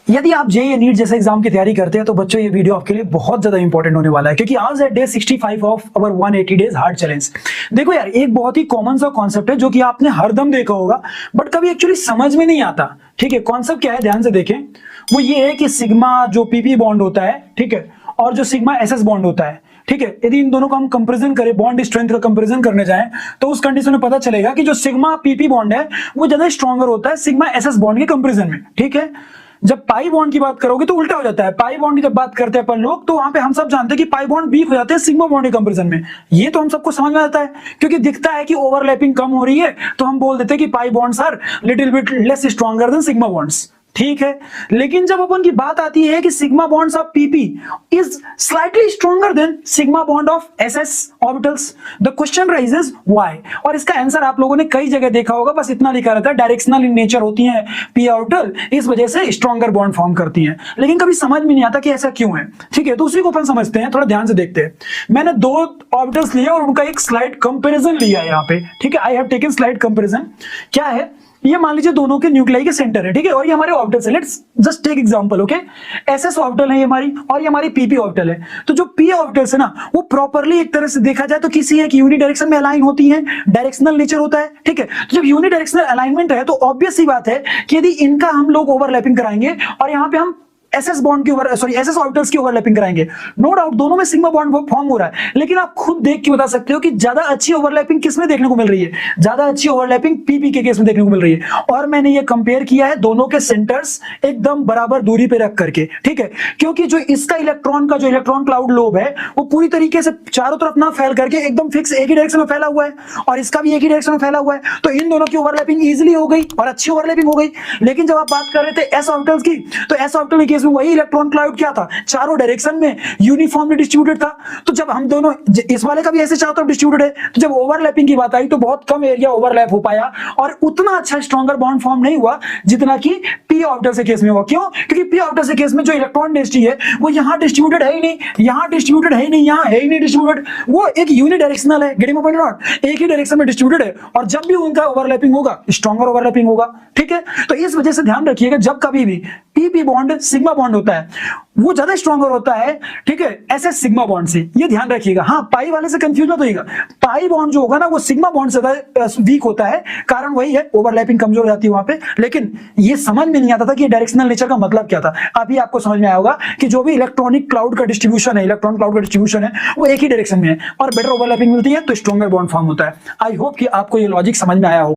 यदि आप JEE NEET जैसे एग्जाम की तैयारी करते हैं तो बच्चों ये वीडियो आपके लिए बहुत ज्यादा इंपॉर्टेंट होने वाला है, क्योंकि आज है day 65 of our 180 days hard challenge. देखो यार, एक बहुत ही कॉमन सा कॉन्सेप्ट है जो कि आपने हरदम देखा होगा बट कभी एक्चुअली समझ में नहीं आता। ठीक है, कॉन्सेप्ट क्या है ध्यान से देखें। वो ये है कि सिग्मा जो पीपी बॉन्ड होता है, ठीक है, और जो सिग्मा एसएस बॉन्ड होता है, ठीक है, यदि इन दोनों का हम कंपैरिजन करें, बॉन्ड स्ट्रेंथ का कंपैरिजन करने जाएं तो उस कंडीशन में पता चलेगा कि जो सिग्मा पीपी बॉन्ड है वो ज्यादा स्ट्रॉन्गर होता है सिग्मा एसएस बॉन्ड के कंपैरिजन में। ठीक है, जब पाई बॉन्ड की बात करोगे तो उल्टा हो जाता है। पाई बॉन्ड की जब बात करते हैं अपन लोग तो वहां पे हम सब जानते हैं कि पाई बॉन्ड वीक हो जाते हैं सिग्मा बॉन्ड के कंपैरिजन में। ये तो हम सबको समझ में आता है, क्योंकि दिखता है कि ओवरलैपिंग कम हो रही है तो हम बोल देते हैं कि pi bonds are little bit less stronger than sigma bonds. ठीक है, लेकिन जब अपन की बात आती है कि sigma bonds of PP is slightly stronger than sigma bond of SS orbitals, the question rises why. और इसका आंसर आप लोगों ने कई जगह देखा होगा, बस इतना लिखा रहता है डायरेक्शनल इन नेचर होती है पी ऑर्बिटल, इस वजह से स्ट्रॉन्गर बॉन्ड फॉर्म करती हैं। लेकिन कभी समझ में नहीं आता कि ऐसा क्यों है। ठीक है, तो उसी को अपन समझते हैं, थोड़ा ध्यान से देखते हैं। मैंने दो ऑर्बिटल्स लिए और उनका एक स्लाइड कंपेरिजन लिया है यहाँ पे। ठीक है, I have taken slide comparison. क्या है ये, मान लीजिए दोनों के न्यूक्लियाई के सेंटर है, ठीक है, और ये हमारे ऑर्बिटल्स है। Let's just take example, okay. S S orbital है ये हमारी, और ये हमारी पीपी ऑर्बिटल है। तो जो पी ऑर्बिटल्स है ना, वो प्रॉपर्ली एक तरह से देखा जाए तो किसी एक यूनि डायरेक्शन में अलाइन होती हैं, डायरेक्शनल नेचर होता है। ठीक है, तो जब यूनि डायरेक्शनल अलाइनमेंट है तो ऑब्वियस सी बात है कि यदि इनका हम लोग ओवरलैपिंग कराएंगे और यहाँ पे हम एसएस बॉन्ड की एसएस ऑर्बिटल्स की ओवरलैपिंग कराएंगे, नो डाउट दोनों में सिग्मा बॉन्ड फॉर्म हो रहा है। लेकिन आप खुद देख के बता सकते हो कि ज्यादा अच्छी ओवरलैपिंग किसमें देखने को मिल रही है, ज्यादा अच्छी ओवरलैपिंग पीपी के केस में देखने को मिल रही है। और मैंने ये कंपेयर किया है दोनों के सेंटर्स एकदम बराबर दूरी पे रख करके। ठीक है, क्योंकि जो इसका इलेक्ट्रॉन का जो इलेक्ट्रॉन क्लाउड लोब है वो पूरी तरीके से चारों तरफ ना फैल करके एकदम फिक्स एक ही डायरेक्शन में फैला हुआ है, और इसका भी एक ही डायरेक्शन में फैला हुआ है, तो इन दोनों की ओवरलैपिंग इजीली हो गई और अच्छी ओवरलैपिंग हो गई। लेकिन जब आप बात कर रहे थे एस ऑर्बिटल्स की, तो एस ऑर्बिटल के केस में वही इलेक्ट्रॉन क्लाउड क्या था, चारों डायरेक्शन में यूनिफॉर्मली डिस्ट्रीब्यूटेड था। तो जब हम दोनों, इस वाले का भी ऐसे चारों तरफ डिस्ट्रीब्यूटेड है, तो जब ओवरलैपिंग की बात आई तो बहुत कम एरिया ओवरलैप हो पाया और उतना अच्छा स्ट्रॉन्गर बॉन्ड फॉर्म नहीं हुआ जितना कि पी ऑर्बिटल से केस में हुआ। क्यों? क्योंकि पी ऑर्बिटल से केस में जो इलेक्ट्रॉन डेंसिटी है वो यहां डिस्ट्रीब्यूटेड है ही नहीं, यहां डिस्ट्रीब्यूटेड है ही नहीं, यहां है ही नहीं डिस्ट्रीब्यूटेड, वो एक यूनिडायरेक्शनल है, गेटिंग माय पॉइंट नॉट, एक ही डायरेक्शन में डिस्ट्रीब्यूटेड है, और जब भी उनका ओवरलैपिंग होगा स्ट्रॉन्गर ओवरलैपिंग होगा। ठीक है, तो इस वजह से ध्यान रखिएगा जब कभी भी पीपी बॉन्ड सिग्मा बॉन्ड होता है वो ज्यादा स्ट्रॉन्गर होता है, ठीक है, एसएस सिग्मा बॉन्ड से, ये ध्यान रखिएगा। हाँ, पाई वाले से कंफ्यूज मत होइएगा, पाई बॉन्ड जो होगा ना वो सिग्मा बॉन्ड से ज्यादा वीक होता है, कारण वही है ओवरलैपिंग कमजोर हो जाती है वहां पे। लेकिन ये समझ में नहीं आता था कि डायरेक्शनल नेचर का मतलब क्या था। अभी आपको समझ में आया होगा कि जो भी इलेक्ट्रॉनिक क्लाउड का डिस्ट्रीब्यूशन है, इलेक्ट्रॉन क्लाउड का डिस्ट्रीब्यूशन है वो एक ही डायरेक्शन में है और बेटर ओवरलैपिंग मिलती है तो स्ट्रॉन्गर बॉन्ड फॉर्म होता है। आई होप कि आपको ये लॉजिक समझ में आया हो।